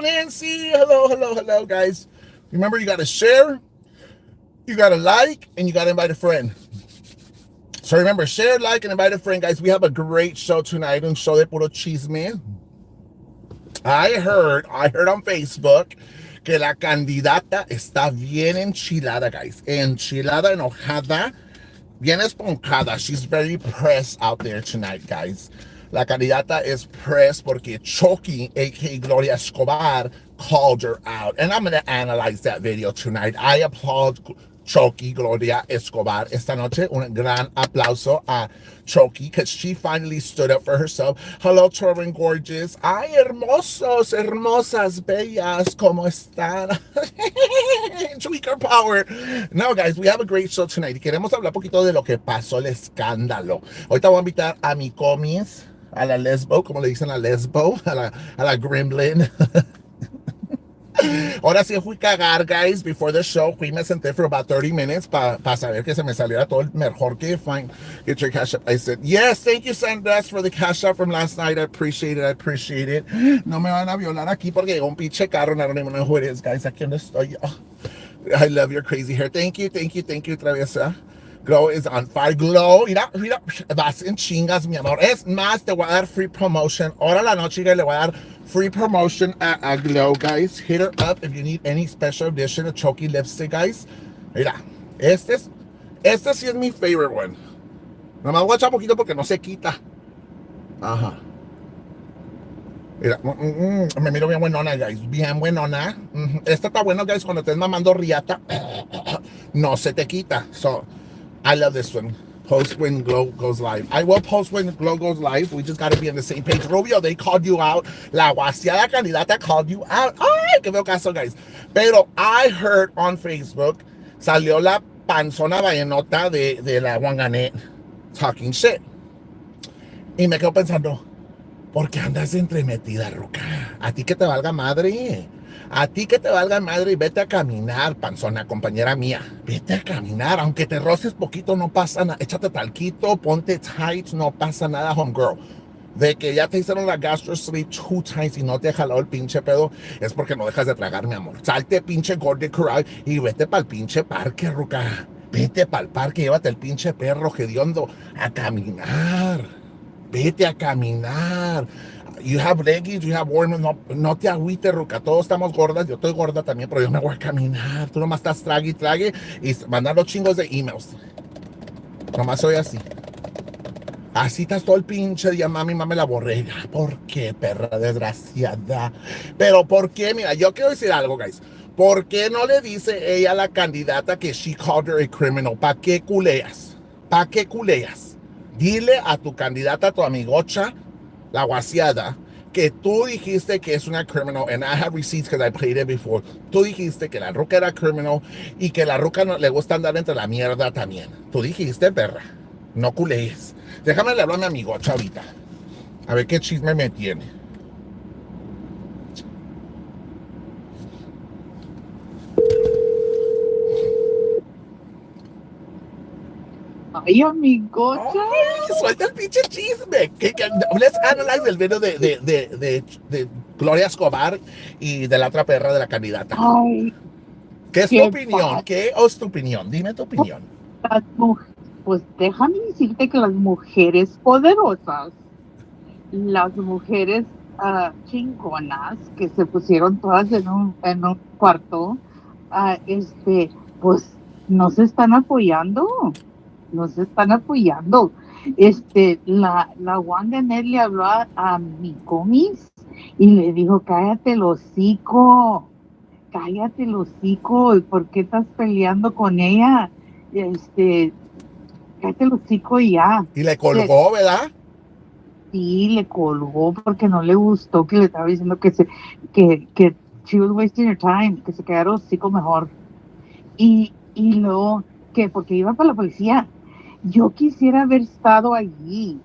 Nancy. Hello, guys. Remember, you got to share, you got to like, and you got to invite a friend. So remember, share, like, and invite a friend, guys. We have a great show tonight, un show de puro chisme. I heard on Facebook que la candidata está bien enchilada, guys. Enchilada, enojada, bien esponjada. She's very pressed out there tonight, guys. La candidata is pressed porque Chucky, aka Gloria Escobar, called her out. And I'm going to analyze that video tonight. I applaud Chucky, Gloria Escobar. Esta noche, un gran aplauso a Chucky, because she finally stood up for herself. Hello, Torrin Gorgeous. Ay, hermosos, hermosas, bellas, ¿cómo están? Tweaker power. No, guys, we have a great show tonight. Y queremos hablar un poquito de lo que pasó, el escándalo. Ahorita voy a invitar a mi comis, a la lesbo, como le dicen a lesbo, a la gremlin. Ahora sí fui cagar, guys, before the show. Fui me senté for about 30 minutes para saber que se me saliera todo el mejor que fine. Get your cash up. I said, yes, thank you, Sandras, for the cash up from last night. I appreciate it. No me van a violar aquí porque un pinche carro. I don't even know who it is, guys. Aquí donde estoy. Oh, I love your crazy hair. Thank you, Traviesa. Glow is on fire. Glow, mira, vas en chingas, mi amor. Es más, te voy a dar free promotion. Ahora la noche le voy a dar free promotion a Glow, guys. Hit her up if you need any special edition of Chucky lipstick, guys. Mira, este sí es mi favorite one. Nomás voy a echar poquito porque no se quita. Ajá. Mira, me miro bien buenona, guys. Bien buenona. Esta está buena, guys, cuando estés mamando riata. No se te quita. So, I love this one. Post when Glow goes live. I will post when Glow goes live. We just got to be on the same page. Rubio, they called you out. La guasiada candidata called you out. Ay, que veo caso, guys. Pero I heard on Facebook, salió la panzona vallenota de la Wanganet talking shit. Y me quedo pensando, ¿por qué andas entremetida, Ruca? A ti que te valga madre. A ti que te valga madre y vete a caminar, panzona, compañera mía. Vete a caminar, aunque te roces poquito, no pasa nada. Échate talquito, ponte tights, no pasa nada, homegirl. De que ya te hicieron la gastro sleeve 2 times y no te jaló el pinche pedo, es porque no dejas de tragar, mi amor. Salte, pinche gordo corral, y vete pa'l pinche parque, Ruca. Vete pa'l parque, llévate el pinche perro hediondo a caminar. Vete a caminar. You have leggings, you have warm, no te agüites, Ruca. Todos estamos gordas, yo estoy gorda también, pero yo me voy a caminar. Tú nomás estás trague y mandando chingos de emails. Nomás soy así. Así estás todo el pinche día, mami la borrega. ¿Por qué, perra desgraciada? Pero ¿por qué? Mira, yo quiero decir algo, guys. ¿Por qué no le dice ella a la candidata que she called her a criminal? ¿Para qué culeas? ¿Para qué culeas? Dile a tu candidata, a tu amigocha, la guasiada, que tú dijiste que es una criminal, and I have receipts because I played it before. Tú dijiste que la ruca era criminal y que la ruca no, le gusta andar entre la mierda también. Tú dijiste, perra. No culees. Déjame le hablar a mi amigocha ahorita. A ver qué chisme me tiene. Ay, amigocha. Ay, suelta el pinche chisme. Let's analyze el video de Gloria Escobar y de la otra perra de la candidata. Ay, ¿Qué es tu opinión? ¿Qué es tu opinión? Dime tu opinión. Pues déjame decirte que las mujeres poderosas, las mujeres chingonas que se pusieron todas en un cuarto, pues no se están apoyando. No se están apoyando. La Wanda Net le habló a mi comis y le dijo, cállate el hocico, ¿por qué estás peleando con ella? Cállate el hocico y ya. Y le colgó, ¿verdad? Sí, le colgó porque no le gustó que le estaba diciendo que she was wasting her time, que se quedara el hocico mejor. Y luego, que porque iba para la policía. Yo quisiera haber estado allí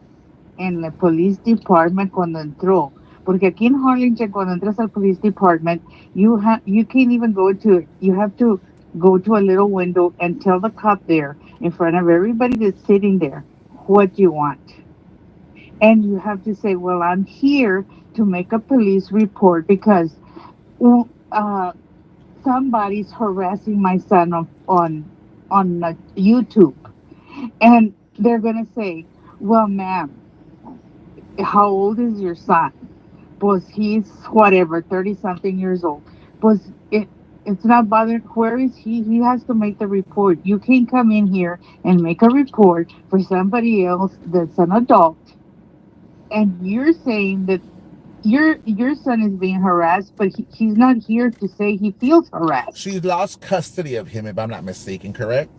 en el police department cuando entró, porque aquí en Harlingen cuando entras al police department, you can't even go to it. You have to go to a little window and tell the cop there in front of everybody that's sitting there what you want. And you have to say, well, I'm here to make a police report because uh, somebody's harassing my son on YouTube, and they're gonna say, "Well, ma'am, how old is your son?" Pues he's whatever, 30 something years old. Pues it's not bothering. Where is he? He has to make the report. You can't come in here and make a report for somebody else that's an adult, and you're saying that your son is being harassed, but he's not here to say he feels harassed. She lost custody of him, if I'm not mistaken, correct?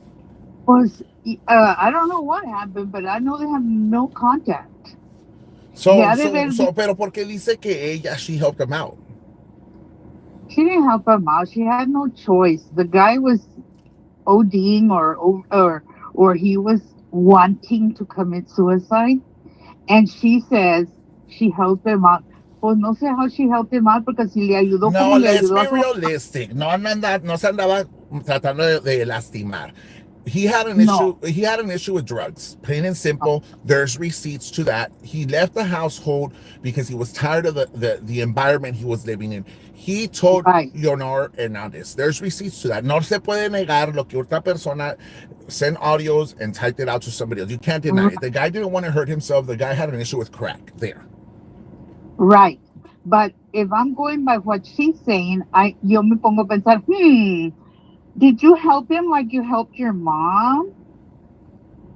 Pues I don't know what happened, but I know they have no contact. He So, had to so, ver. so, pero porque dice que ella, she helped him out. She didn't help him out. She had no choice. The guy was ODing or he was wanting to commit suicide, and she says she helped him out. Pues no sé how she helped him out porque si le ayudó No, como le let's ayudó be a su realistic. No se andaba tratando de lastimar. He had an issue. no. He had an issue with drugs. Plain and simple. There's receipts to that. He left the household because he was tired of the environment he was living in. He told Right, Leonor Hernandez. There's receipts to that. No se puede negar lo que otra persona sent audios and typed it out to somebody else. You can't deny it. The guy didn't want to hurt himself. The guy had an issue with crack. There. right. But if I'm going by what she's saying, yo me pongo a pensar, did you help him like you helped your mom?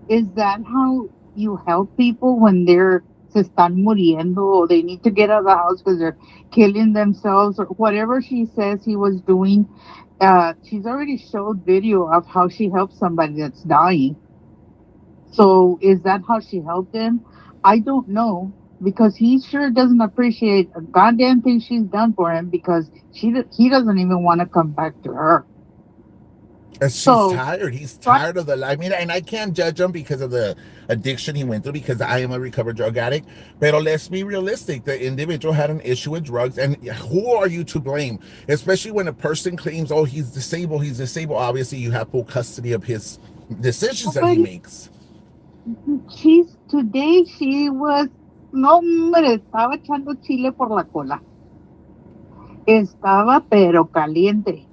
Is that how you help people when they're se están muriendo or they need to get out of the house because they're killing themselves or whatever she says he was doing? She's already showed video of how she helped somebody that's dying. So is that how she helped him? I don't know because he sure doesn't appreciate a goddamn thing she's done for him because he doesn't even want to come back to her. She's So tired. He's try tired of the life. I mean, and I can't judge him because of the addiction he went through because I am a recovered drug addict. But let's be realistic. The individual had an issue with drugs. And who are you to blame? Especially when a person claims, oh, he's disabled. He's disabled. Obviously, you have full custody of his decisions that he nobody. makes. She's today she was no hombre, estaba echando chile por la cola. Estaba pero caliente.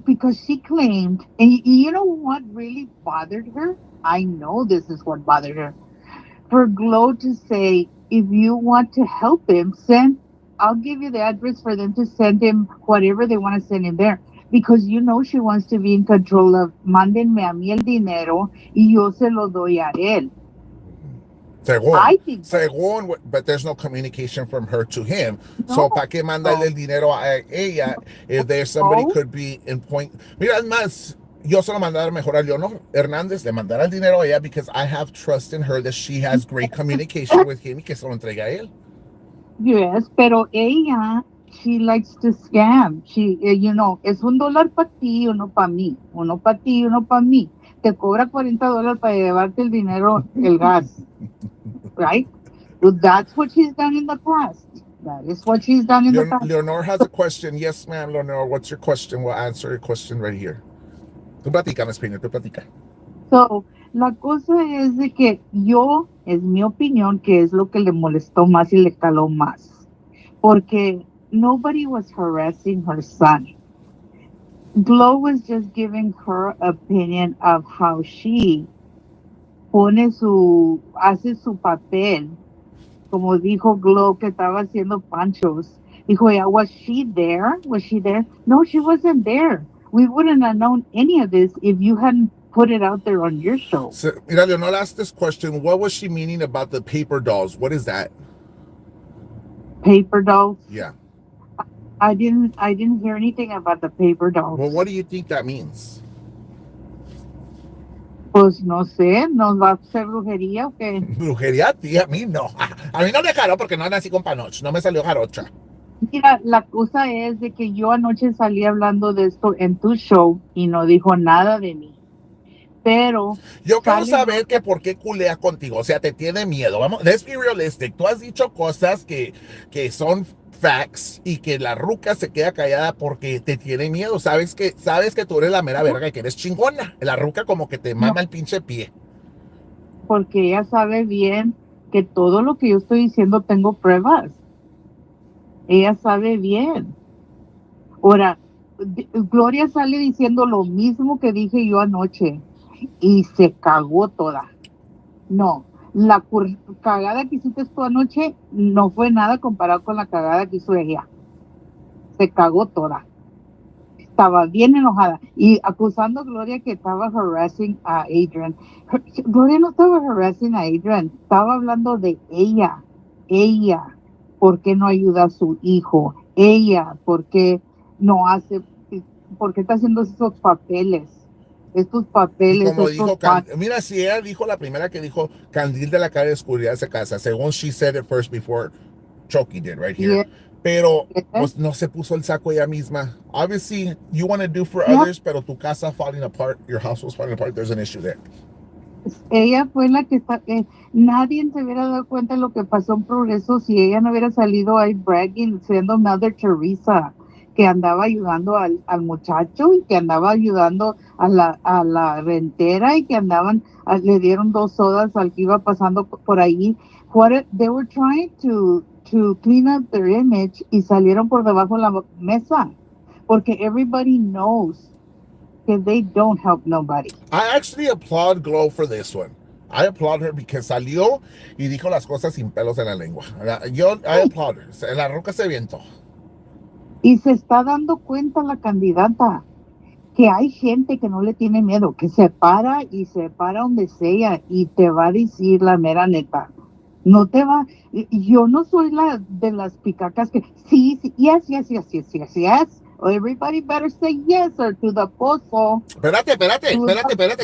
Because she claimed, and you know what really bothered her? I know this is what bothered her. For Glow to say, if you want to help him, I'll give you the address for them to send him whatever they want to send him there. Because you know she wants to be in control of, mándenme a mí el dinero y yo se lo doy a él. Según, I think that, según, but there's no communication from her to him. no, So, ¿para qué mandarle no, el dinero a ella if there's somebody no. could be in point? Mira, es más, yo solo mandar mejor a Leonor Hernández, le mandar el dinero a ella because I have trust in her that she has great communication with him y que se lo entrega a él. Yes, pero ella, she likes to scam. Es $1 para ti, uno para mí, uno para ti, uno para mí. Te cobra $40 para llevarte el dinero, el gas, right? So that's what she's done in the past. That is what she's done in the past. Leonor has a question. Yes, ma'am, Leonor. What's your question? We'll answer your question right here. Tú platica, Miss Peña, tú platica. So, la cosa es de que es mi opinión, que es lo que le molestó más y le caló más. Porque nobody was harassing her son. Glow was just giving her opinion of how she hace su papel, como dijo Glow que estaba haciendo panchos. Dijo, yeah, was she there? Was she there? No, she wasn't there. We wouldn't have known any of this if you hadn't put it out there on your show. So, mira, Leonor asked this question. What was she meaning about the paper dolls? What is that? Paper dolls. Yeah. I didn't hear anything about the paper Well, dolls. what do you think that means? Pues no sé, ¿nos va a hacer brujería o qué? Brujería, tía, a mí no. A mí no me jaló porque no nací con panoch. No me salió jarocha. Mira, la cosa es de que yo anoche salí hablando de esto en tu show y no dijo nada de mí. Pero Yo quiero sale saber que Gloria. por qué culea contigo. O sea, te tiene miedo. Vamos, let's be realistic. Tú has dicho cosas que son facts y que la ruca se queda callada porque te tiene miedo. Sabes que tú eres la mera No, verga y que eres chingona. La ruca como que te no, mama el pinche pie. porque ella sabe bien que todo lo que yo estoy diciendo tengo pruebas. Ella sabe bien. Ahora, Gloria sale diciendo lo mismo que dije yo anoche y se cagó toda. No, la cagada que hiciste tú anoche no fue nada comparado con la cagada que hizo ella. Se cagó toda. Estaba bien enojada y acusando a Gloria que estaba harassing a Adrian. Gloria no estaba harassing a Adrian, estaba hablando de ella. Ella, ¿por qué no ayuda a su hijo? Ella, ¿por qué no hace, por qué está haciendo esos papeles? Estos Y papeles, como estos dijo, mira, si ella dijo la primera que dijo, Candil de la calle de oscuridad se casa, según she said it first before Chucky did right y here. Pero, es, pues no se puso el saco ella misma. Obviously, you want to do for yeah, others, pero tu casa falling apart, your house was falling apart, there's an issue there. ella fue la que está, nadie se hubiera dado cuenta de lo que pasó en Progreso si ella no hubiera salido ahí bragging, siendo Mother Teresa, que andaba ayudando al muchacho y que andaba ayudando a la rentera y que andaban, le dieron 2 sodas al que iba pasando por ahí. They were trying to clean up their image y salieron por debajo de la mesa, porque everybody knows que they don't help nobody. I actually applaud Glow for this one. I applaud her because salió y dijo las cosas sin pelos en la lengua. I applaud her. La roca se vientó. Y se está dando cuenta la candidata que hay gente que no le tiene miedo, que se para y se para donde sea y te va a decir la mera neta. No te va, yo no soy la de las picacas que sí, sí, yes, yes, yes, yes, yes, yes. Everybody better say yes or to the pozo. Espérate,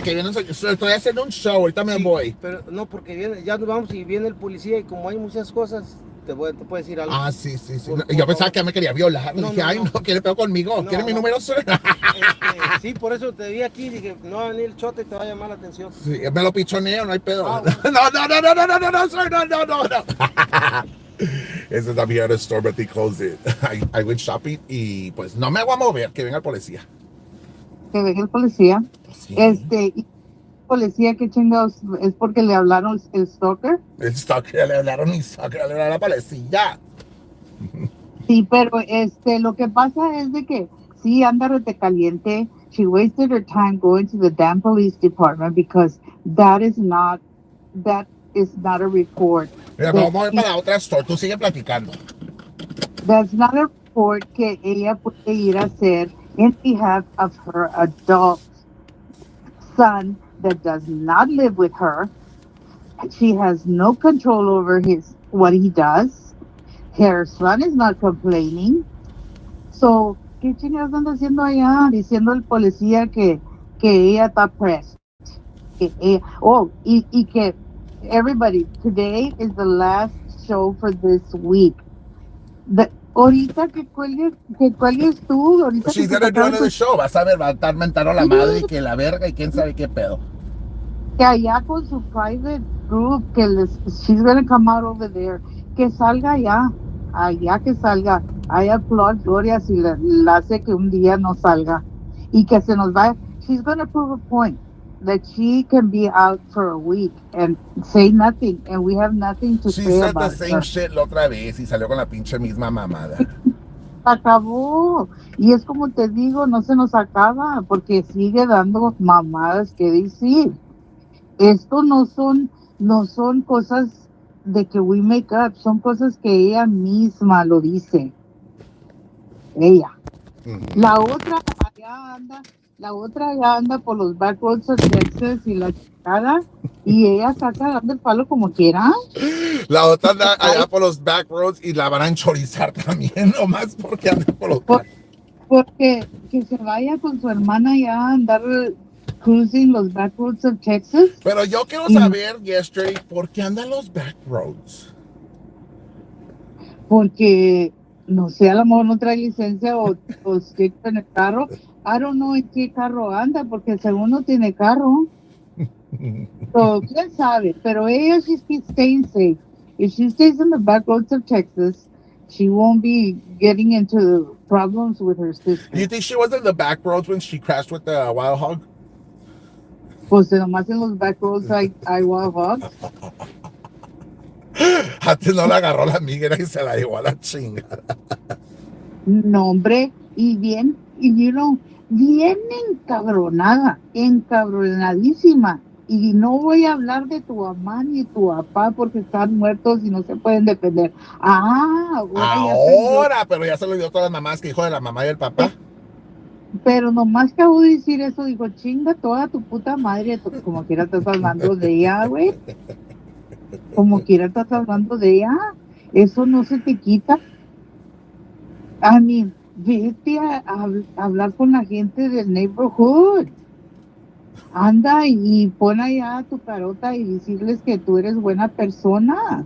que viene, estoy haciendo un show, ahorita me Sí, voy. pero no, porque viene, ya nos vamos y viene el policía y como hay muchas cosas, te puedo decir algo. Ah, sí, sí, sí. Por Yo pensaba favor. que me quería violar. No, Dije, no, ay, no. no, quiere peor conmigo. No, ¿Quiere mi no. número, sir? Sí, por eso te vi aquí, dije, no va a venir el chote y te va a llamar la atención. Sí, me lo pichoneo, no hay pedo. Ah, bueno. No, sir, no. Ese es here at the store, but they closed it. I went shopping y pues no me voy a mover, que venga el policía. Que venga el policía. Sí. Y el policía que chingados es porque le hablaron el stalker. El stalker, le hablaron y stalker, le hablaron a la policía. Sí, pero lo que pasa es de que sí anda rete caliente. She wasted her time going to the damn police department because that is not a report. Mira, That vamos a ver she, para la otra store. Tú sigue platicando. that's not a report que ella puede ir a hacer in behalf of her adult son that does not live with her. She has no control over what he does. Her son is not complaining. So, ¿qué chingados anda haciendo allá? Diciendo el policía que ella está pressed. Y que everybody, today is the last show for this week. Ahorita que cuelgues tú, ahorita She's que te gonna do sacaron another show. Vas a ver, va a estar mentando la madre y que la verga y quién sabe qué pedo. que allá con su private group, she's gonna come out over there, que salga allá que salga. I applaud Gloria si le hace que un día no salga y que se nos vaya. She's gonna prove a point that she can be out for a week and say nothing, and we have nothing to She say said the about same her. shit la otra vez y salió con la pinche misma mamada. Acabó. Y es como te digo, no se nos acaba porque sigue dando mamadas que decir. Esto no son cosas de que we make up, son cosas que ella misma lo dice. Ella. La otra allá anda por los back roads of Texas y la chingada, y ella está cagando el palo como quiera. La otra anda allá por los back roads y la van a enchorizar también, nomás porque anda por los back. Porque que se vaya con su hermana ya a andar cruising los back roads of Texas. Pero yo quiero saber, Yesterday, ¿por qué andan los back roads? Porque no sé, a lo mejor no trae licencia o stick en el carro. I don't know en qué carro anda, porque según no tiene carro. So, quién sabe, pero ella, she's staying safe. If she stays in the back roads of Texas, she won't be getting into problems with her sister. Do you think she was in the back roads when she crashed with the wild hog? Pues nomás en los back roads hay wild hogs. Antes no la agarró la migra y se la llevó a la chingada. No, hombre, y bien, y bien encabronadísima. Y no voy a hablar de tu mamá ni tu papá porque están muertos y no se pueden defender. Ah, ahora ya aprendió. Ahora, pero ya se lo dio todas las mamás que hijo de la mamá y el papá. Pero nomás que acabo de decir eso, dijo, chinga toda tu puta madre, como quiera estás hablando de ella, güey, como quiera estás hablando de ella, eso no se te quita. A mí, vete a hablar con la gente del neighborhood. Anda y pon allá tu carota y decirles que tú eres buena persona,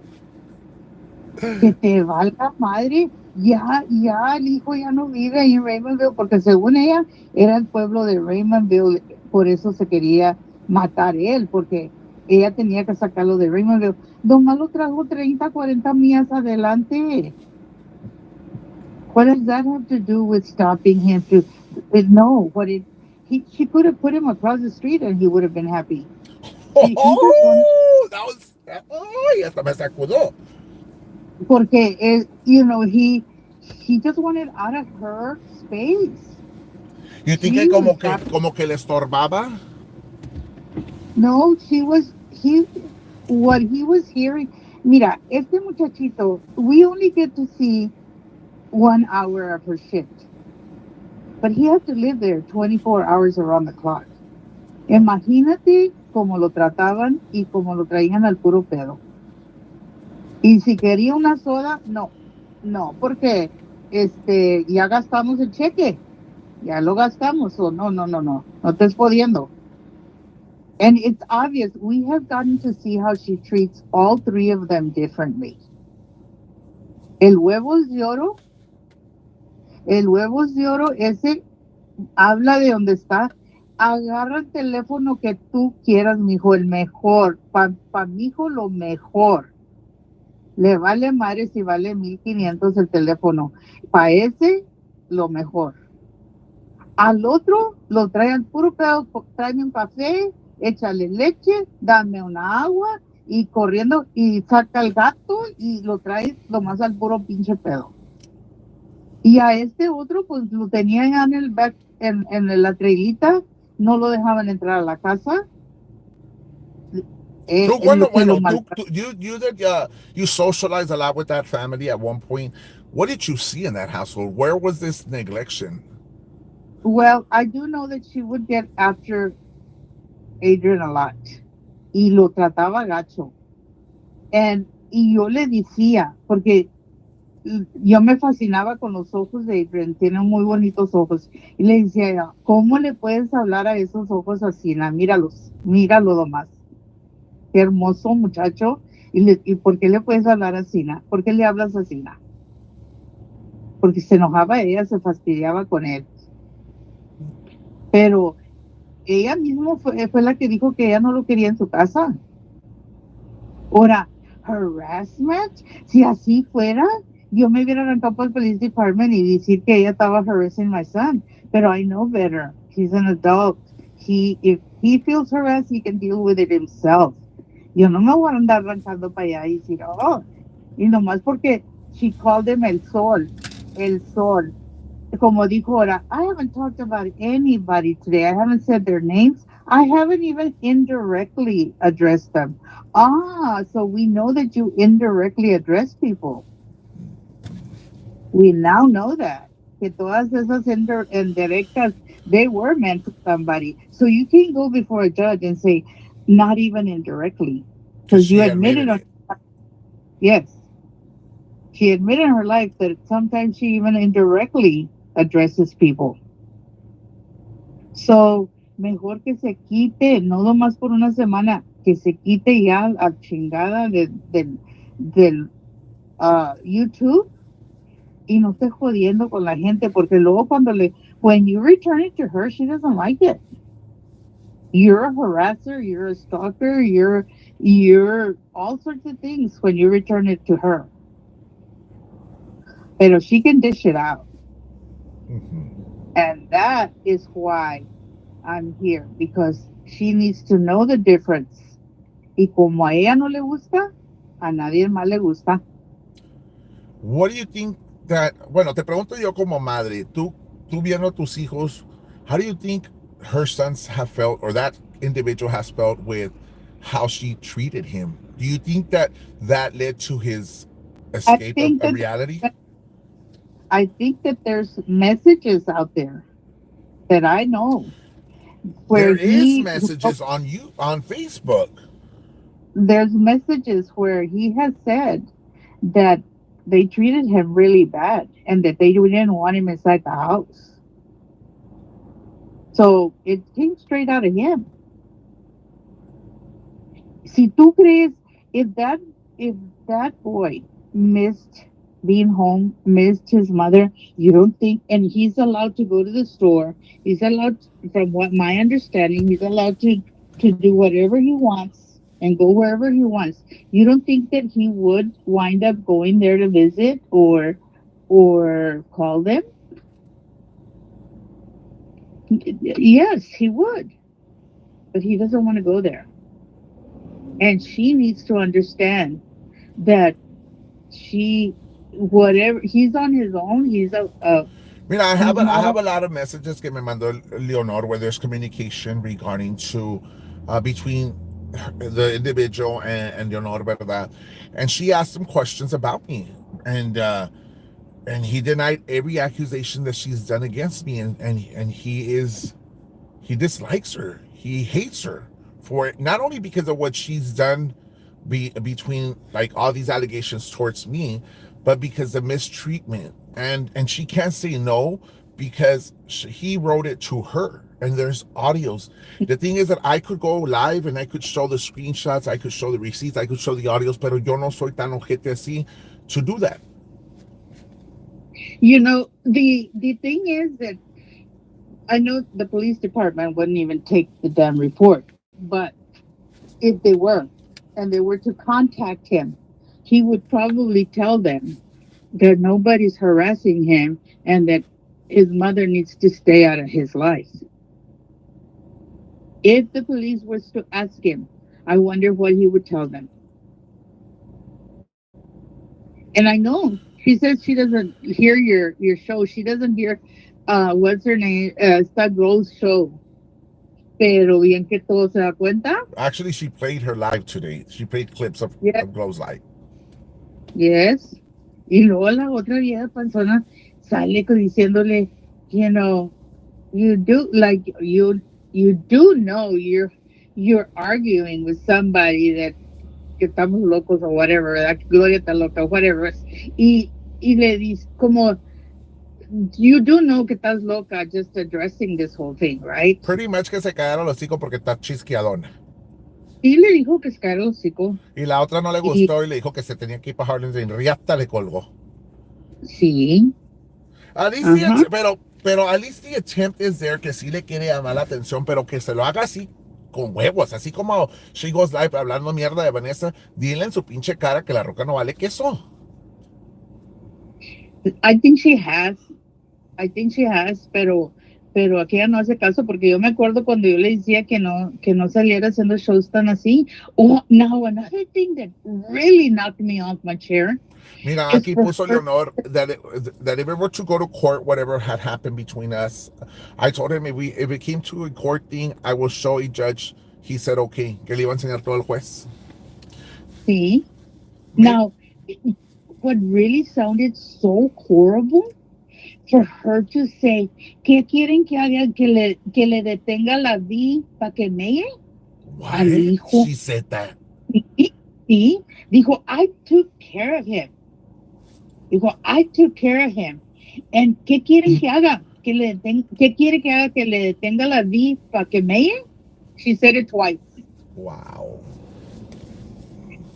que te valga madre. Ya el hijo ya no vive ahí en Raymondville, porque según ella era el pueblo de Raymondville, por eso se quería matar él, porque ella tenía que sacarlo de Raymondville. Nomás lo trajo 30, 40 millas adelante. What does that have to do with stopping him to no, she could have put him across the street and he would have been happy. He just wanted, Oh, that was, ay, hasta me sacudó. porque he just wanted out of her space. You think She que was como que le estorbaba? no, what he was hearing. Mira, este muchachito, we only get to see 1 hour of her shift, but he has to live there 24 hours around the clock. Imagínate cómo lo trataban y cómo lo traían al puro pedo. Y si quería una soda, no, porque ya gastamos el cheque, ya lo gastamos, o no estés jodiendo. And it's obvious, we have gotten to see how she treats all three of them differently. El huevos de oro, el huevos de oro, ese habla de donde está. Agarra el teléfono que tú quieras, mijo, el mejor. Pa mi hijo, lo mejor. Le vale madre si vale 1,500 el teléfono. Para ese, lo mejor. Al otro, lo trae al puro pedo, tráeme un café, échale leche, dame una agua, y corriendo, y saca el gato, y lo trae nomás al puro pinche pedo. Y a este otro, pues lo tenían en el back, en la trailita, no lo dejaban entrar a la casa. Tú Lo cuando, que lo bueno, mal. you socialized a lot with that family at one point. What did you see in that household? Where was this neglection? Well, I do know that she would get after Adrian a lot. Y lo trataba gacho. Y yo le decía, porque yo me fascinaba con los ojos de Adrian, tiene muy bonitos ojos. Y le decía, ¿cómo le puedes hablar a esos ojos así? Míralo nomás. Qué hermoso muchacho. ¿Y por qué le puedes hablar así? ¿Por qué le hablas así? Porque se enojaba ella, se fastidiaba con él. Pero ella misma fue la que dijo que ella no lo quería en su casa. Ahora, harassment, si así fuera, yo me hubiera arrancado por el police department y decir que ella estaba harassing my son. Pero I know better. He's an adult. If he feels harassed, he can deal with it himself. Yo no me voy a andar arrancando para allá y decir, oh, y nomás porque she called him el sol. Como dijo ahora, I haven't talked about anybody today. I haven't said their names. I haven't even indirectly addressed them. Ah, so we know that you indirectly address people. We now know that. Que todas esas indirectas, they were meant to somebody. So you can't go before a judge and say, not even indirectly. Because Because you she admitted, admitted it. yes, she admitted in her life that sometimes she even indirectly addresses people. So, mejor que se quite, no nomás por una semana, que se quite ya a chingada del YouTube y no esté jodiendo con la gente, porque luego when you return it to her, she doesn't like it. You're a harasser, you're a stalker, you're all sorts of things when you return it to her. Pero she can dish it out. And that is why I'm here, because she needs to know the difference. Y como a ella no le gusta, a nadie más le gusta. What do you think that, bueno, te pregunto yo como madre, tú tú viendo tus hijos, how do you think her sons have felt, or that individual has felt with how she treated him? Do you think that that led to his I escape think of that reality? I think that there's messages out there that I know where There is he messages on you on Facebook. there's messages where he has said that they treated him really bad and that they didn't want him inside the house. So it came straight out of him. Si tú crees, if that if that boy missed being home, missed his mother, you don't think, and he's allowed to go to the store. He's allowed, from what my understanding, he's allowed to do whatever he wants and go wherever he wants. You don't think that he would wind up going there to visit or call them? Yes, he would, but he doesn't want to go there. And she needs to understand that she whatever he's on his own, Mira, he's I not have a lot of messages que me mandó Leonor where there's communication regarding to between the individual and Leonor, ¿verdad? And she asked him questions about me, and he denied every accusation that she's done against me, and he dislikes her. He hates her for it, not only because of what she's done between like all these allegations towards me, but because of mistreatment. And she can't say no because he wrote it to her. And there's audios. The thing is that I could go live and I could show the screenshots, I could show the receipts, I could show the audios, pero yo no soy tan ojete así to do that. the thing is that I know the police department wouldn't even take the damn report, but if they were and they were to contact him, he would probably tell them that nobody's harassing him and that his mother needs to stay out of his life. If the police was to ask him, I wonder what he would tell them. And I know she says she doesn't hear your show. She doesn't hear what's her name, Star Girl's show. Pero bien que todo se da cuenta. Actually, she played her live today. She played clips Yes, of Glow's live. yes. Y luego la otra vieja persona sale diciéndole, you know, you do like you do know you're arguing with somebody that que estamos locos or whatever, ¿verdad? Que Gloria está loca, whatever. Y le dice como you do know que estás loca just addressing this whole thing, right? Pretty much que se callaron los hocico porque está chisqueadona. Y le dijo que se cayera el hocico. Y la otra no le Y gustó y le dijo que se tenía que ir para Harlem y riata le colgó. sí, At least ajá. pero at least the attempt is there, que sí le quiere llamar la atención, pero que se lo haga así con huevos, así como She Goes Live hablando mierda de Vanessa. Dile en su pinche cara que la roca no vale queso. I think she has. I think she has, pero aquella no hace caso porque yo me acuerdo cuando yo le decía que no saliera haciendo shows tan así. Oh, now another thing that really knocked me off my chair Mira, is aquí for puso her. Leonor that if it were to go to court, whatever had happened between us, I told him if it came to a court thing, I will show a judge. He said okay, que le iba a enseñar todo el juez. See, Maybe, now what really sounded so horrible for her to say, ¿qué quieren que haga? Que le detenga la V para que me what? al hijo. She said that. Sí, sí, dijo, I took care of him. Dijo, I took care of him. And ¿qué quieren que haga? ¿Qué quiere que haga? Que le detenga la V para que me. She said it twice. Wow.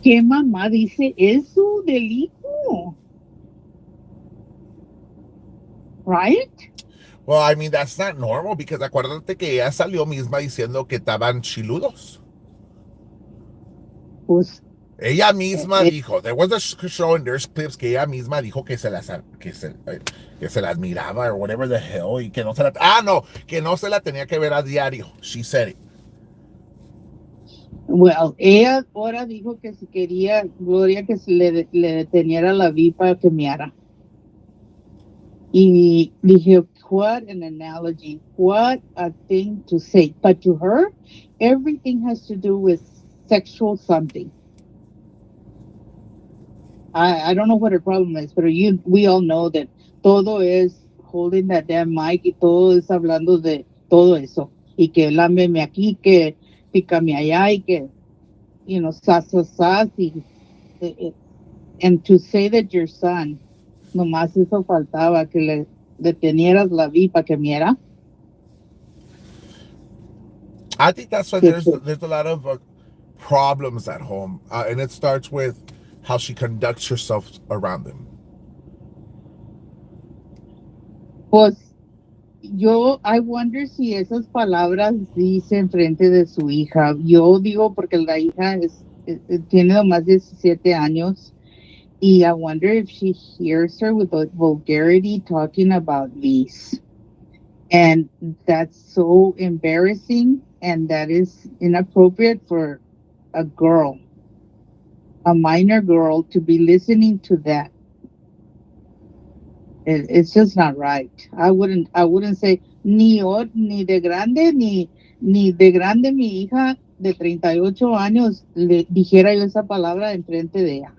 ¿Qué mamá dice eso del hijo? Right? Well, I mean, that's not normal because acuérdate que ella salió misma diciendo que estaban chiludos. Pues, Ella misma dijo, there was a show and there's clips que ella misma dijo que se las miraba or whatever the hell y que no se la, no, que no se la tenía que ver a diario. She said it. well, ella ahora dijo que si quería, Gloria, que se le deteniera la V para que meara. Y dije, What an analogy. What a thing to say. But to her, everything has to do with sexual something. I don't know what her problem is, but we all know that todo es holding that damn mic y todo es hablando de todo eso. Y que lámbeme aquí, que pícame allá y que, sas, sas, sas. Eh, eh, and to say that your son, nomás eso faltaba, que le detenieras la vi para que miera. I think that's why Que, there's a lot of problems at home, and it starts with how she conducts herself around them. pues I wonder si esas palabras dice en frente de su hija. Yo digo porque la hija tiene más de 17 años y I wonder if she hears her with the vulgarity talking about these. And that's so embarrassing and that is inappropriate for a girl, a minor girl, to be listening to that. It's just not right. I wouldn't say ni de grande ni de grande mi hija de 38 años le dijera yo esa palabra enfrente de ella.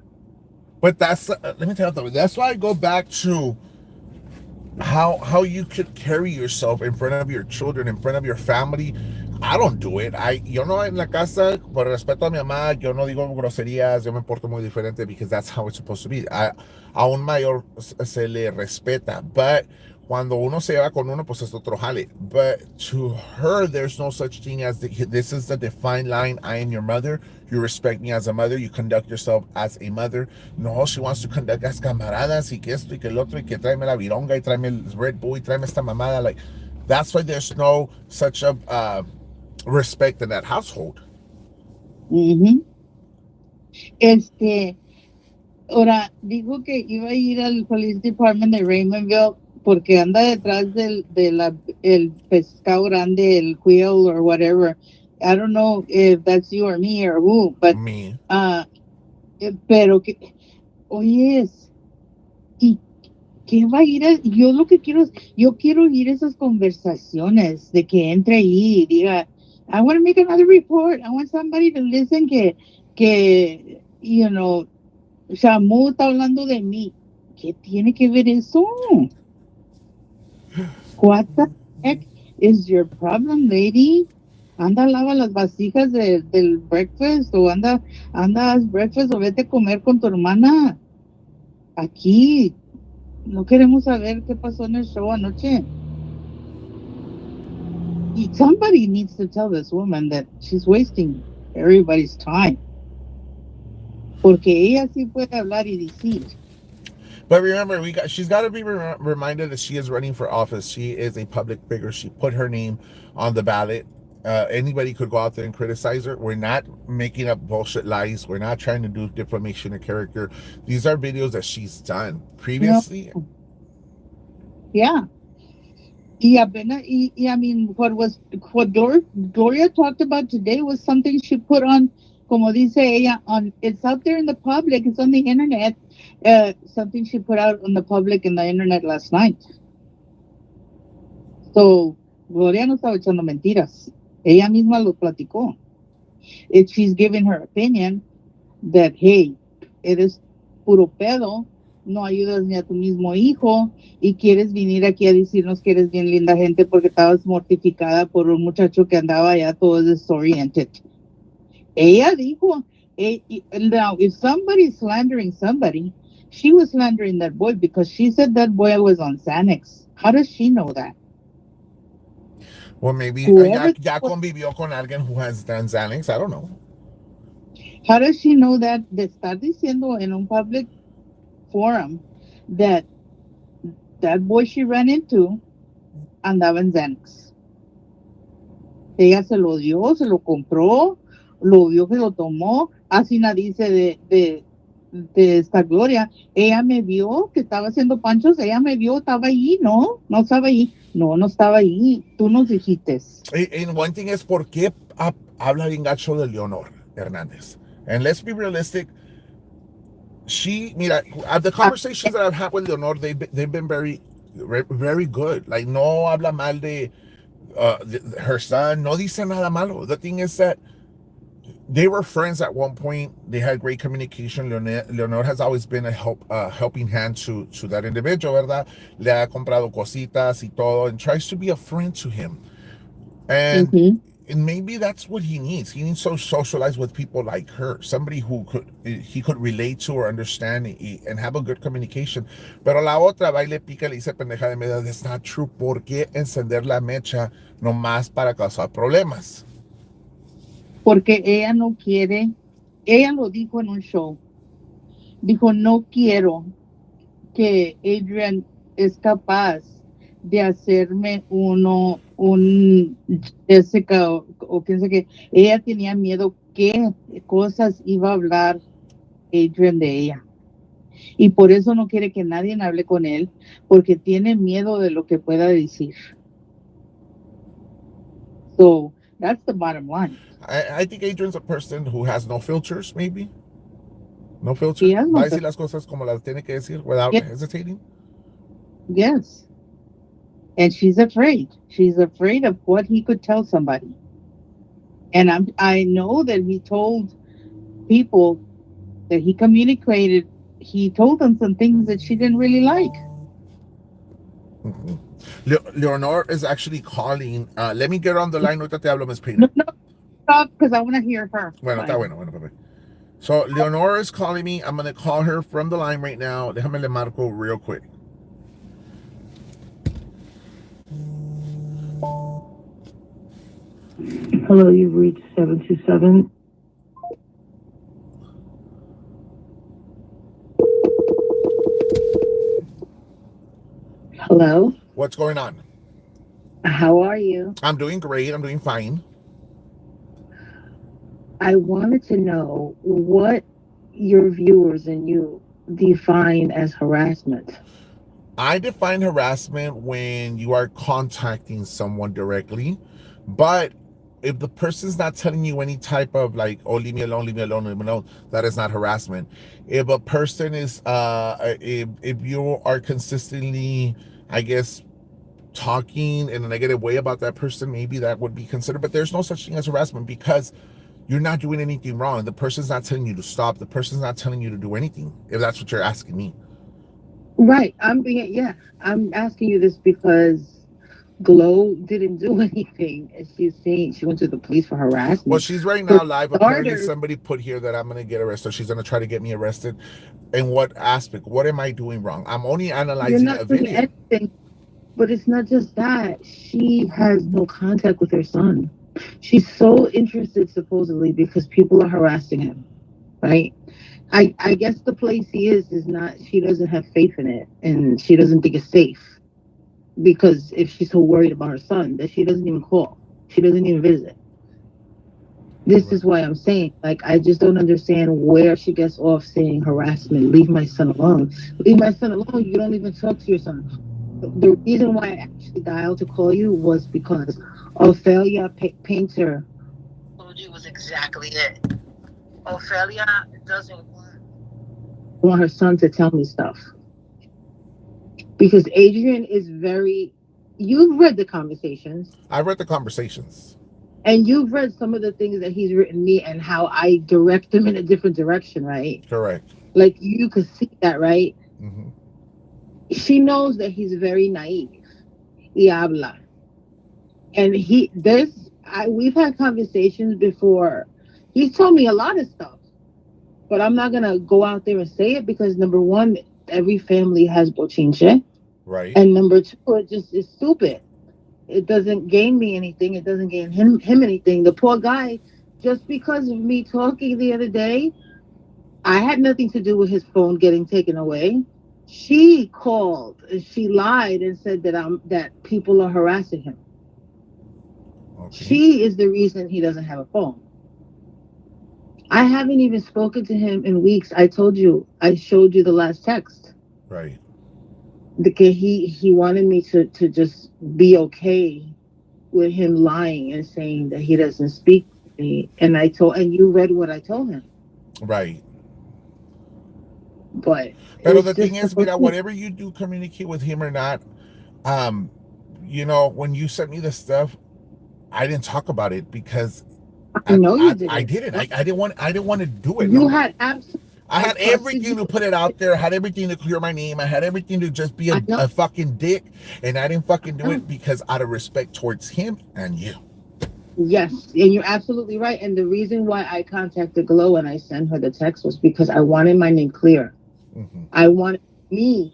But that's let me tell you something. That's why I go back to how you could carry yourself in front of your children, in front of your family. I don't do it. Yo no en la casa, por respeto a mi mamá, yo no digo groserías, yo me porto muy diferente because that's how it's supposed to be. A un mayor se le respeta, but cuando uno se lleva con uno, pues es otro jale. But to her, there's no such thing as this is the defined line. I am your mother. You respect me as a mother. You conduct yourself as a mother. No, she wants to conduct as camaradas y que esto y que el otro y que tráeme la vironga y tráeme el Red Bull y tráeme esta mamada. Like, that's why there's no such a respect in that household. Ujú. Este, ahora dijo que iba a ir al Police Department de Raymondville porque anda detrás el pescado grande, el wheel or whatever. I don't know if that's you or me or who, but Me. pero que, oye, ¿y qué va a ir? Yo lo que quiero, yo quiero oír esas conversaciones de que entre ahí y diga, I want to make another report. I want somebody to listen Shamu está hablando de mí. ¿Qué tiene que ver eso? What the heck is your problem, lady? Anda, lava las vasijas del breakfast o anda, haz breakfast o vete a comer con tu hermana. Aquí no queremos saber qué pasó en el show anoche. Somebody needs to tell this woman that she's wasting everybody's time. Porque ella sí puede hablar y decir. But remember, she's got to be reminded that she is running for office. She is a public figure. She put her name on the ballot. Anybody could go out there and criticize her. We're not making up bullshit lies. We're not trying to do defamation of character. These are videos that she's done No. previously. Yeah. I mean, what Gloria talked about today was something she put on, como dice ella, it's out there in the public, it's on the internet, something she put out on the public in the internet last night. So, Gloria no estaba echando mentiras. Ella misma lo platicó. She's giving her opinion that, hey, eres puro pedo, no ayudas ni a tu mismo hijo y quieres venir aquí a decirnos que eres bien linda gente porque estabas mortificada por un muchacho que andaba allá todo disoriented. Ella dijo, now if somebody's slandering somebody, she was slandering that boy because she said that boy was on Xanax. How does she know that? Well, maybe Whoever, ya convivió con alguien who has done Xanax. I don't know. how does she know that? De estar diciendo en un public forum that boy she ran into andaba en Xanax. Ella se lo dio, se lo compró, lo vio que lo tomó. Así nadie dice de esta Gloria. Ella me vio que estaba haciendo panchos, ella me vio, estaba ahí, no estaba ahí. No estaba ahí. Tú nos dijiste. And one thing is, ¿por qué habla bien gacho de Leonor Hernández? And let's be realistic. Mira, the conversations that I've had with Leonor, they've been very very good. Like, no habla mal de her son. No dice nada malo. The thing is that they were friends at one point. They had great communication. Leonor has always been a helping hand to that individual, ¿verdad? Le ha comprado cositas y todo, and tries to be a friend to him. And Mm-hmm. and maybe that's what he needs. He needs to socialize with people like her, somebody who he could relate to or understand and have a good communication. Pero la otra va y le pica y le dice pendeja de medio. That's not true. ¿Por qué encender la mecha nomás para causar problemas? Porque ella no quiere, ella lo dijo en un show, dijo, no quiero que Adrian es capaz de hacerme un Jessica o piensa que ella tenía miedo qué cosas iba a hablar Adrian de ella. Y por eso no quiere que nadie hable con él, porque tiene miedo de lo que pueda decir. So that's the bottom line. I think Adrian's a person who has no filters, maybe. No He filter. has Va no a decir las cosas como las tiene que decir without yes, hesitating. yes. And she's afraid. She's afraid of what he could tell somebody. And I know that he told people that he communicated. He told them some things that she didn't really like. Mhm. Leonor is actually calling. Let me get on the line. Ahorita te hablo, Miss No, Peter. no, stop, because I want to hear her. Bueno, está Bye. bueno, bueno, bye. So Leonor is calling me. I'm gonna call her from the line right now. Déjame le marco real quick. Hello, you've reached 727. Hello, What's going on? how are you? I'm doing great. I'm doing fine. I wanted to know what your viewers and you define as harassment. I define harassment when you are contacting someone directly, but if the person's not telling you any type of like, oh, leave me alone, leave me alone, leave me alone, that is not harassment. If a person is, if you are consistently, I guess, talking in a negative way about that person, maybe that would be considered. But there's no such thing as harassment because you're not doing anything wrong. The person's not telling you to stop. The person's not telling you to do anything. If that's what you're asking me. Right, I'm asking you this because Glow didn't do anything. And she's saying she went to the police for Well, harassment. she's right For now live. Apparently, starters, somebody put here that I'm going to get arrested. She's going to try to get me arrested. In what aspect? What am I doing wrong? I'm only you're analyzing a not doing video. anything. But it's not just that. She has no contact with her son. She's so interested, supposedly, because people are harassing him, right? I guess the place he is not, she doesn't have faith in it and she doesn't think it's safe because if she's so worried about her son that she doesn't even call, she doesn't even visit. This Right. is why I'm saying, like, I just don't understand where she gets off saying harassment. Leave my son alone. Leave my son alone. You don't even talk to your son. The reason why I actually dialed to call you was because Ophelia Painter told you was exactly it. Ophelia doesn't want her son to tell me stuff because Adrian is very. You've read the conversations I read the conversations. and you've read some of the things that he's written me and how I direct him in a different direction, right? Correct. Like you could see that, right? Mm-hmm. She knows that he's very naive. Y habla. And we've had conversations before. He's told me a lot of stuff, but I'm not gonna go out there and say it because number one, every family has bochinche, Right. and number two, it just is stupid. It doesn't gain me anything. It doesn't gain him anything. The poor guy, just because of me talking the other day, I had nothing to do with his phone getting taken away. She called and she lied and said that people are harassing him. Okay. She is the reason he doesn't have a phone. I haven't even spoken to him in weeks. I told you, I showed you the last text. Right. He wanted me to just be okay with him lying and saying that he doesn't speak to me. And you read what I told him. Right. But But it's the thing just is, mira, whatever you do communicate with him or not, Um, you know, when you sent me this stuff, I didn't talk about it because I know you I didn't. didn't. I didn't want to do it. You No, had absolutely. I I had trusted everything you. to put it out there. I had everything to clear my name. I had everything to just be I know. a fucking dick, and I didn't fucking do No. it because out of respect towards him and you. Yes, and you're absolutely right. And the reason why I contacted Glow and I sent her the text was because I wanted my name clear. Mm-hmm. I wanted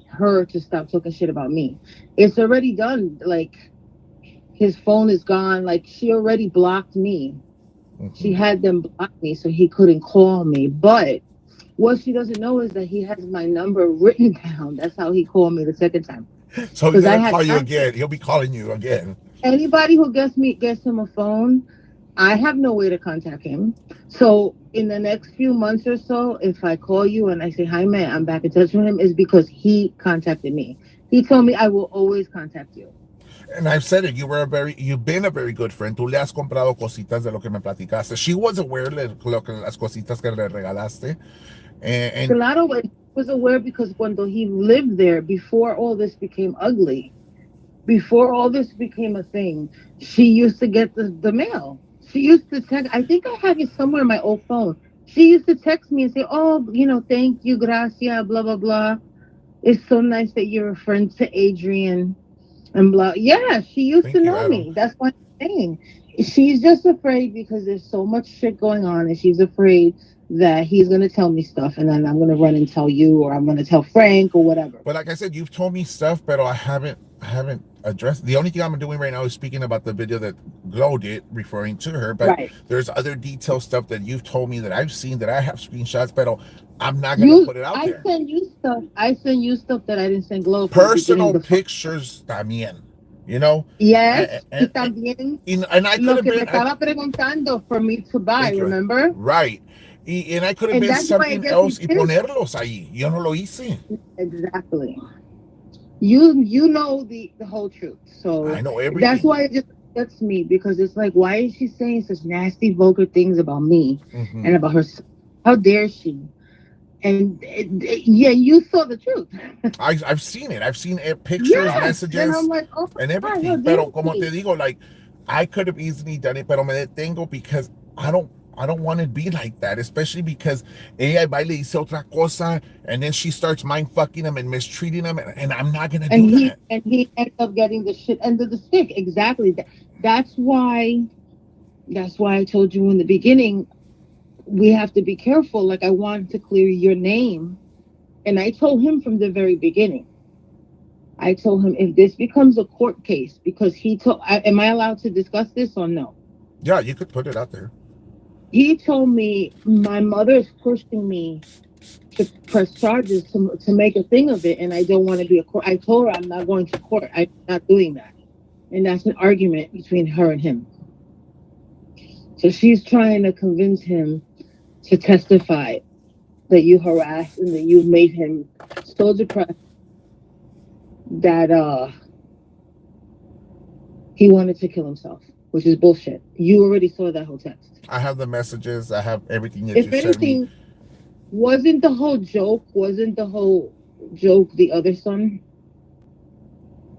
her to stop talking shit about me. It's already done. Like his phone is gone. Like she already blocked me. She Mm-hmm. had them block me so he couldn't call me. But what she doesn't know is that he has my number written down. That's how he called me the second time. So he's Because I gonna had call you access. again. He'll be calling you again. Anybody who gets him a phone, I have no way to contact him. So in the next few months or so, if I call you and I say, hi man, I'm back in touch with him, is because he contacted me. He told me I will always contact you. And I've said it. You've been a very good friend. Tú le has comprado cositas de lo que me platicaste. She was aware de las cositas que le regalaste. And Claro, but he was aware because cuando he lived there, before all this became ugly, before all this became a thing, she used to get the mail. She used to text. I think I have it somewhere in my old phone. She used to text me and say, "Oh, thank you, gracias, blah blah blah. It's so nice that you're a friend to Adrian and blah." Yeah, she used to thank you, know Adam. me. That's what I'm saying. She's just afraid because there's so much shit going on, and she's afraid that he's gonna tell me stuff, and then I'm gonna run and tell you, or I'm gonna tell Frank, or whatever. But like I said, you've told me stuff, but I haven't addressed. The only thing I'm doing right now is speaking about the video that Glow did, referring to her. But Right. there's other detailed stuff that you've told me that I've seen that I have screenshots, but I'm not gonna put it out I there. send you stuff. I send you stuff that I didn't send Glow from the beginning. Personal The phone. pictures también, you know, Yes, y and, también and I could lo have que me been. estaba preguntando for me to buy. Thank you. Remember? Right. And I could have And been that's why it something gets me else y pissed. ponerlos ahí. Yo no lo hice. Exactly. You know the whole truth. I So know that's everything. why it just gets me because it's like, why is she saying such nasty, vulgar things about me Mm-hmm. and about her? How dare she? And yeah, you saw the truth. I've seen it. I've seen pictures, Yes. And I'm messages, like, oh and my God, how everything. dare Pero como te she? digo, like I could have easily done it, pero me detengo because I don't want to be like that, especially because ella va y le dice otra cosa, and then she starts mind fucking him and mistreating him, and I'm not gonna and do he that. and he ends up getting the shit end of the stick. Exactly. That's why. That's why I told you in the beginning we have to be careful. Like I want to clear your name, and I told him from the very beginning. I told him if this becomes a court case, because he told, am I allowed to discuss this or no? Yeah, you could put it out there. He told me my mother is pushing me to press charges to make a thing of it, and I don't want to be a court. I told her I'm not going to court. I'm not doing that, and that's an argument between her and him. So she's trying to convince him to testify that you harassed and that you made him so depressed that he wanted to kill himself, which is bullshit. You already saw that whole text. I have the messages. I have everything that If you sent me. anything, wasn't the whole joke the other son?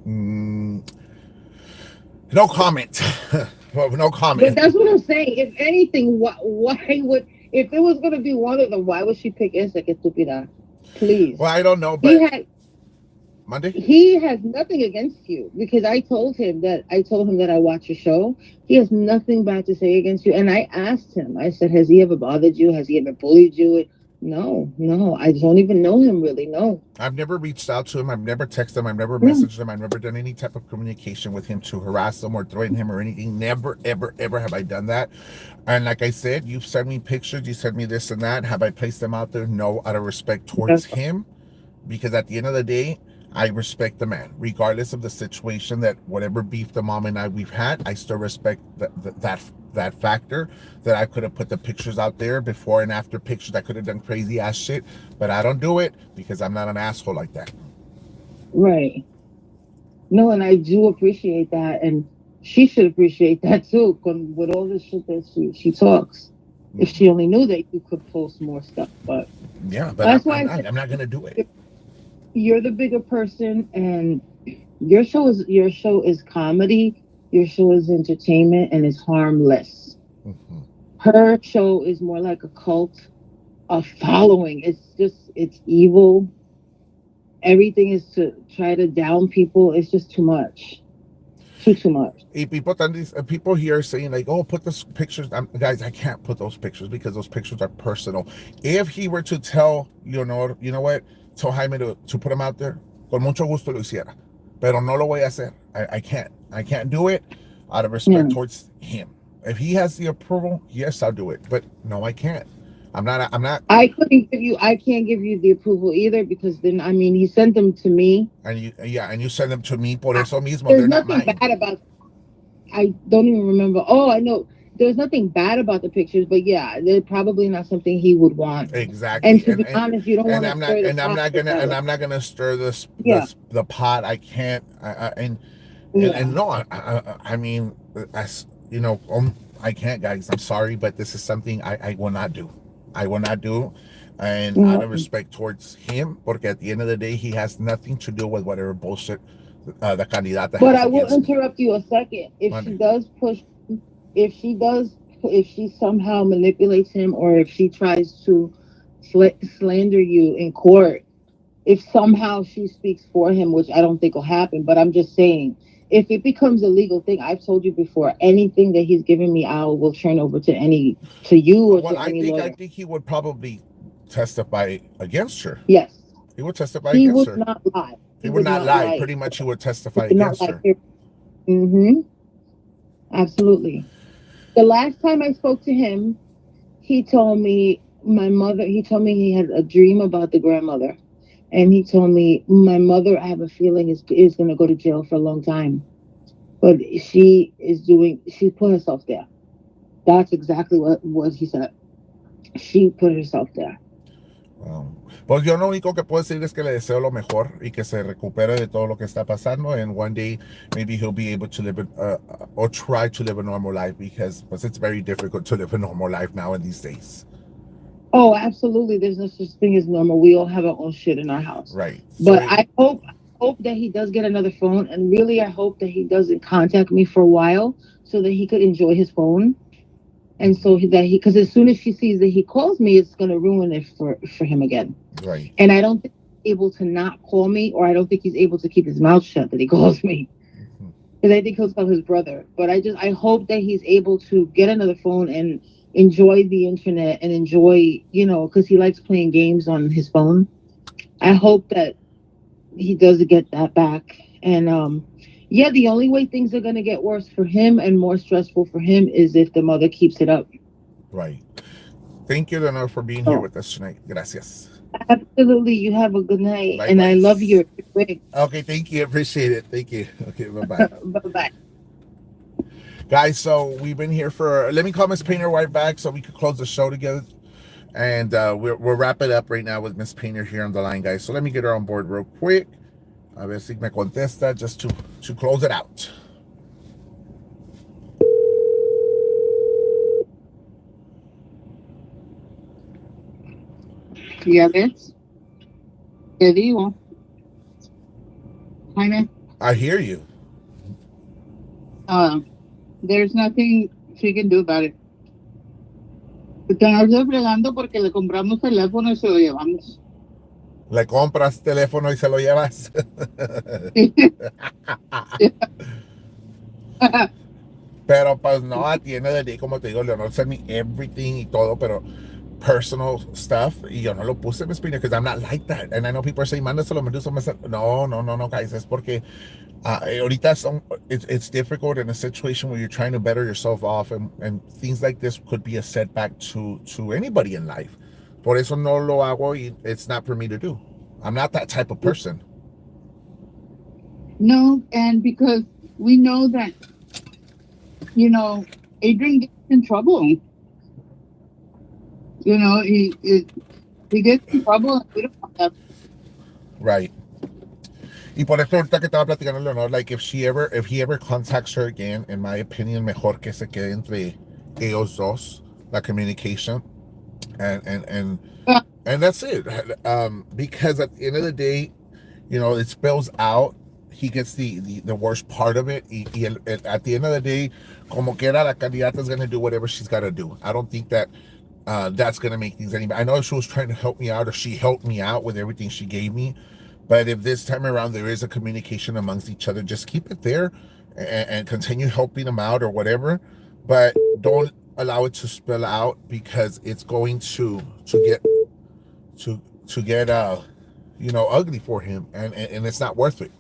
Mm, no comment. Well, no But comment. that's what I'm saying. If anything, why would, if it was going to be one of them, why would she pick ese que estúpida? Please. Well, I don't know, He but had Monday. he has nothing against you because I told him that I watch your show. He has nothing bad to say against you. And I asked him, I said, has he ever bothered you? Has he ever bullied you? No, no. I don't even know him really. No. I've never reached out to him. I've never texted him. I've never No. messaged him. I've never done any type of communication with him to harass him or threaten him or anything. Never, ever, ever have I done that. And like I said, you've sent me pictures. You sent me this and that. Have I placed them out there? No, out of respect towards him. Because at the end of the day, I respect the man, regardless of the situation. That whatever beef the mom and we've had, I still respect that factor. That I could have put the pictures out there before and after pictures. I could have done crazy ass shit, but I don't do it because I'm not an asshole like that. Right. No, and I do appreciate that. And she should appreciate that too, with all the shit that she talks. If she only knew that you could post more stuff. But Yeah, but that's why I said I'm not gonna do it. you're the bigger person and Your show is comedy, your show is entertainment, and it's harmless. Mhm. Her show is more like a cult, a following. It's evil. Everything is to try to down people. It's just too much. Too much. People here are saying like, "Oh, put those pictures." Guys, I can't put those pictures because those pictures are personal. If he were to tell, you know what, tell Jaime to put them out there, con mucho gusto lo hiciera, pero no lo voy a hacer. I can't do it out of Yeah. respect towards him. If he has the approval, yes, I'll do it. But no, I can't. I'm not. I'm not. I can't give you the approval either because then, I mean, he sent them to me. And you send them to me. Por I, eso mismo, there's they're not nothing mine. bad about, I don't even remember. Oh, I know. There's nothing bad about the pictures, but yeah, they're probably not something he would want. And Exactly, to be honest, you don't want to stir the pot with that way. I'm not gonna stir Yeah, the pot. I can't. And yeah, no, I mean, as you know, I can't, guys. I'm sorry, but this is something I will not do. I will not do, and out yeah. of respect towards him, porque at the end of the day, he has nothing to do with whatever bullshit the candidata But has I will against me. interrupt you a second. If she Monday. does push, if she somehow manipulates him, or if she tries to slander you in court, if somehow she speaks for him, which I don't think will happen, but I'm just saying, if it becomes a legal thing, I've told you before, anything that he's giving me, I will turn over to you or Well, to any I lawyer. think he would probably testify against her. Yes, He would testify he against would her. not lie. He He would would not not lie. lie. Pretty much, he would He testify would not against lie. her. Mm-hmm. Absolutely. The last time I spoke to him, he told me he told me he had a dream about the grandmother. And he told me, my mother, I have a feeling, is going to go to jail for a long time. But she put herself there. That's exactly what he said. She put herself there. Wow. Pues yo lo único que puedo decir es que le deseo lo mejor y que se recupere de todo lo que está pasando. And one day, maybe he'll be able to live or try to live a normal life because it's very difficult to live a normal life now in these days. Oh, absolutely. There's no such thing as normal. We all have our own shit in our house. Right. But I hope that he does get another phone. And really, I hope that he doesn't contact me for a while so that he could enjoy his phone. And so because as soon as she sees that he calls me, it's going to ruin it for him again. Right. And I don't think he's able to not call me, or I don't think he's able to keep his mouth shut that he calls me. Mm-hmm. Because I think he'll tell his brother. But I hope that he's able to get another phone and enjoy the internet and enjoy, because he likes playing games on his phone. I hope that he does get that back. And yeah, the only way things are going to get worse for him and more stressful for him is if the mother keeps it up. Right. Thank you, Leonor, for being here So with us tonight. Gracias. absolutely, you have a good night, and I love Likewise. your wig. Okay, thank you. Appreciate it. Thank you. Okay, bye-bye. Bye bye. Guys, so we've been here let me call Miss Painter right back so we could close the show together. And we'll wrap it up right now with Miss Painter here on the line, guys. So let me get her on board real quick. A ver si me contesta just to close it out. Ya ves, te digo, Jaime, I hear you. uh, there's nothing she can do about it. Estarse fregando porque le compramos teléfono y se lo llevamos. Le compras teléfono y se lo llevas. Pero pues no, at the end of the day, como te digo, Leonor sent me everything y todo, pero personal stuff, y yo no lo puse, Miss Pina, because I'm not like that. And I know people are saying, mándaselo, Medusa. No, guys, es porque ahorita it's difficult in a situation where you're trying to better yourself off, and things like this could be a setback to anybody in life. Por eso no lo hago, y it's not for me to do. I'm not that type of person. No, and because we know that, Adrian gets in trouble. He gets in trouble and we don't want that. Right. Y por eso ahorita que estaba platicando Leonor, like if he ever contacts her again, in my opinion, mejor que se quede entre ellos dos, la communication, and Uh, that's it. Because at the end of the day, it spills out, he gets the worst part of it. At the end of the day, como quiera, la candidata is going to do whatever she's got to do. I don't think that that's going to make things any better. I know she was trying to help me out, or she helped me out with everything she gave me. But if this time around there is a communication amongst each other, just keep it there and continue helping them out or whatever. But don't allow it to spill out, because it's going to get ugly for him, and it's not worth it.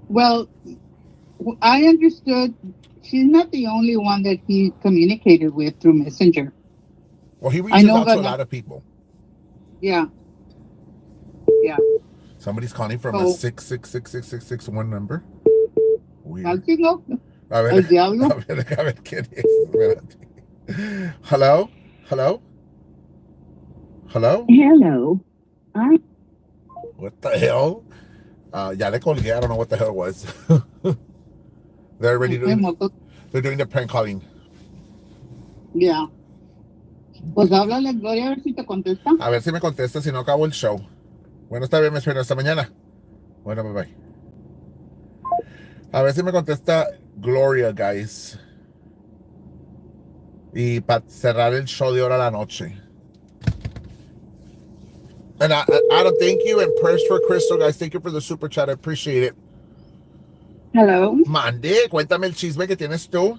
Well, I understood she's not the only one that he communicated with through Messenger. Well, he reaches out to a lot of people. Yeah. Yeah. Somebody's calling from a 6666661 number. Weird. A ver, a ver quién es. Espérate. Hello? Hello? Hello? Hello. What the hell? Ya le colgué. I don't know what the hell it was. They're already doing the prank calling. Yeah. Pues háblale, Gloria, a ver si te contesta. A ver si me contesta, si no acabo el show. Bueno, está bien, me espero hasta mañana. Bueno, bye bye. A ver si me contesta Gloria, guys. Y para cerrar el show de hora a la noche. And Adam, thank you, and prayers for Crystal, guys. Thank you for the super chat. I appreciate it. Hello. Mande, cuéntame el chisme que tienes tú.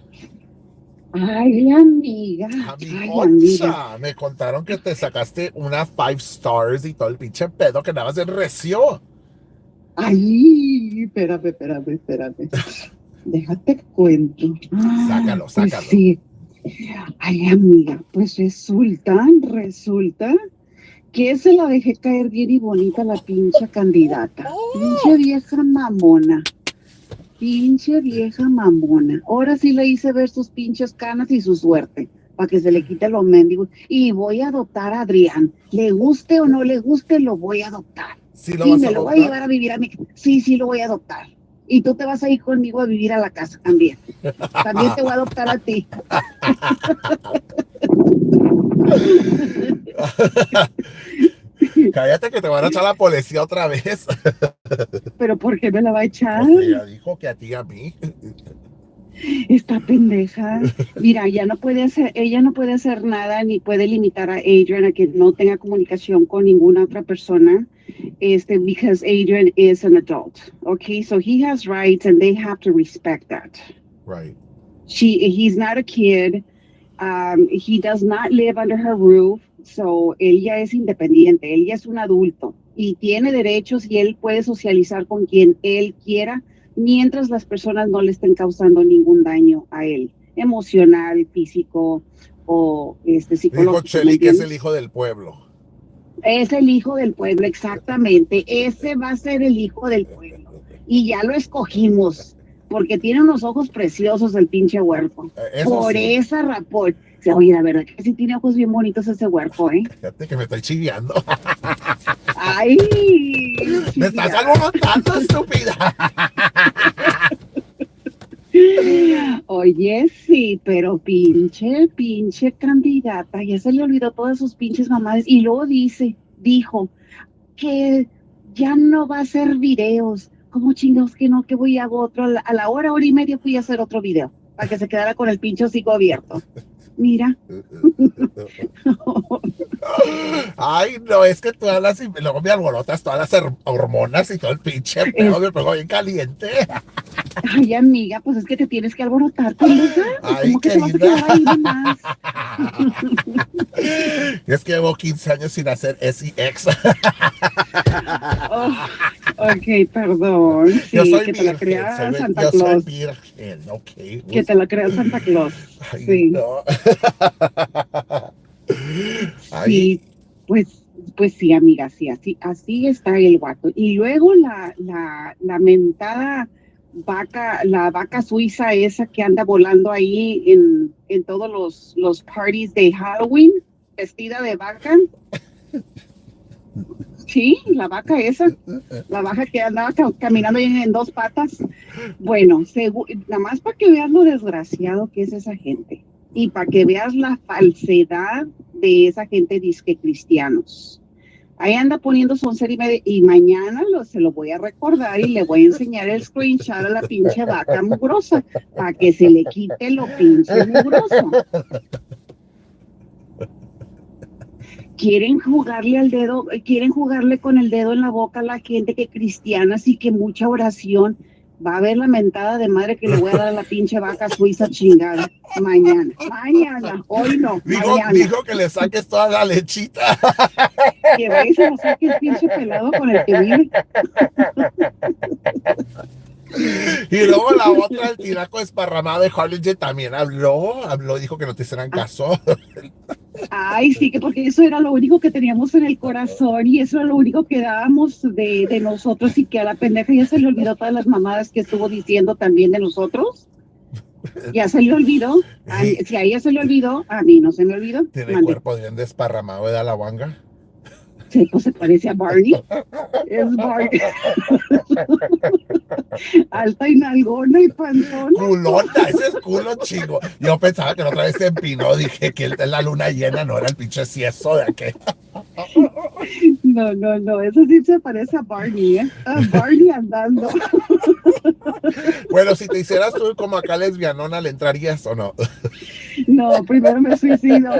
Ay, amiga. Amigocha, me contaron que te sacaste una 5 stars y todo el pinche pedo que andabas en recio. Ay, espérame. Déjate cuento. Sácalo. Pues sí. Ay, amiga, pues resulta que se la dejé caer bien y bonita la pinche candidata. Pinche vieja mamona. Ahora sí le hice ver sus pinches canas y su suerte, para que se le quite los mendigos. Y voy a adoptar a Adrián. Le guste o no le guste, lo voy a adoptar. Sí, me lo voy a llevar a vivir a mi casa. Sí, lo voy a adoptar. Y tú te vas a ir conmigo a vivir a la casa también. También te voy a adoptar a ti. Cállate que te van a echar la policía otra vez. ¿Pero por qué me la va a echar? Pues ella dijo que a ti y a mí. Esta pendeja. Mira, ella no puede hacer nada, ni puede limitar a Adrian a que no tenga comunicación con ninguna otra persona. Because Adrian is an adult. Okay, so he has rights and they have to respect that. Right. He's not a kid. He does not live under her roof. So él ya es independiente, él ya es un adulto y tiene derechos y él puede socializar con quien él quiera mientras las personas no le estén causando ningún daño a él, emocional, físico o psicológico. Dijo Chely que es el hijo del pueblo. Es el hijo del pueblo, exactamente. Ese va a ser el hijo del pueblo. Y ya lo escogimos, porque tiene unos ojos preciosos el pinche huerco. Por sí. Esa rapón. Oye, la verdad que sí tiene ojos bien bonitos ese huerco, ¿eh? Fíjate que me estoy chiviando. ¡Ay! ¡Me estás alborotando, estúpida! Oye, sí, pero pinche candidata, ya se le olvidó todas sus pinches mamadas. Y luego dijo que ya no va a hacer videos. ¿Cómo chingados que no? Que voy a hago otro, a la hora y media fui a hacer otro video, para que se quedara con el pinche hocico abierto. Mira. Ay, no, es que tú hablas y luego me alborotas todas las hormonas y todo el pinche pedo, me pongo bien caliente. Ay, amiga, pues es que te tienes que alborotar, pendeja. Ay, ¿Cómo que te vas a quedar ahí nomás? Es que llevo 15 años sin hacer SEX. Ok, perdón. Sí, yo soy que virgen, te la crea Santa yo Claus. soy virgen, ok. Que te la crea Santa Claus. Ay, sí. No. Sí, pues sí, amiga, sí, así está el guato. Y luego la mentada vaca, la vaca suiza esa que anda volando ahí en todos los parties de Halloween, vestida de vaca. Sí, la vaca esa, la vaca que andaba caminando en 2 patas. Bueno, nada más para que veas lo desgraciado que es esa gente y para que veas la falsedad de esa gente disque cristianos. Ahí anda poniendo son serie y media, y mañana se lo voy a recordar y le voy a enseñar el screenshot a la pinche vaca mugrosa para que se le quite lo pinche mugroso. Quieren jugarle al dedo, quieren jugarle con el dedo en la boca a la gente que cristiana, así que mucha oración. Va a haber la mentada de madre que le voy a dar a la pinche vaca suiza chingada. Mañana, hoy no, mañana. Dijo que le saques toda la lechita. Que vaya y se lo saque el pinche pelado con el que vive. Y luego la otra, el tiraco esparramado de Hollinger también habló, dijo que no te hicieran caso. Ay, sí, que porque eso era lo único que teníamos en el corazón y eso era lo único que dábamos de nosotros y que a la pendeja ya se le olvidó todas las mamadas que estuvo diciendo también de nosotros. Ya se le olvidó. Si a ella se le olvidó, a mí no se me olvidó. Tiene cuerpo bien desparramado de la guanga. Sí, pues se parece a Barney. Es Barney. Alta y nalgona y panzona. Culona, ese es culo chingo. Yo pensaba que la otra vez se empinó, dije que la luna llena no era el pinche cieso de aquel. No, eso sí se parece a Barney, ¿eh? A Barney andando. Bueno, si te hicieras tú como acá lesbianona, ¿le entrarías o no? No, primero me suicido.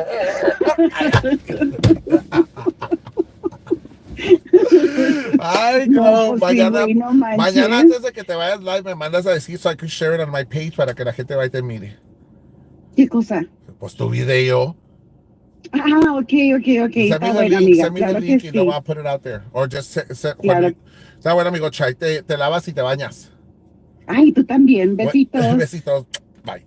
Ay, No, no, pues sí, mañana, güey, no manches. mañana antes de que te vayas live me mandas a decir so I can share it on my page para que la gente vaya y te mire. ¿Qué cosa? Pues tu video. Ah, ok. Está buena, amiga. Send me the Claro link que y luego sí. I'll put it out there. Or just Claro. Está bueno, amigo Chay. Te lavas y te bañas. Ay, tú también. Besitos. Besitos. Bye.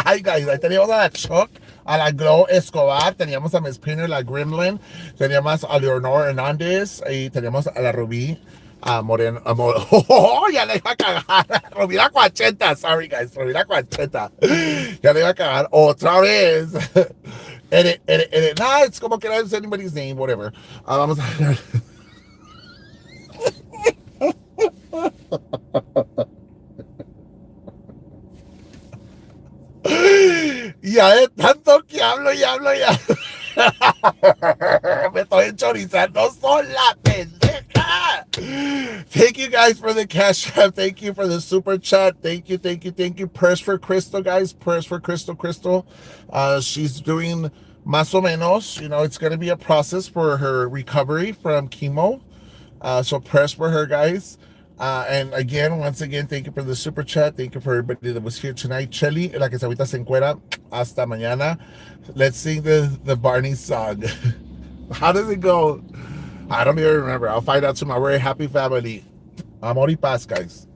Hi, guys. Ahí teníamos a la Chuck, a la Glow Escobar, teníamos a Miss Pino, la Gremlin, teníamos a Leonor Hernández y teníamos a la Rubí. Moreno, ya le iba a cagar. Rubí la 40, sorry guys, Rubí la 40. Ya le iba a cagar otra vez. Edit. No, it's como que it's anybody's name, whatever. Vamos a ver. Ya de tanto que hablo ya. Me estoy enchorizando sola, pendeja. Thank you guys for the cash app. Thank you for the super chat. Thank you. Prayers for Crystal, guys. Prayers for Crystal. She's doing más o menos. You know, it's going to be a process for her recovery from chemo. So prayers for her, guys. And once again, thank you for the super chat. Thank you for everybody that was here tonight. Chelly, la que ahorita se encuera. Hasta mañana. Let's sing the Barney song. How does it go? I don't even remember. I'll find out tomorrow. We're a happy family. Amor y paz, guys.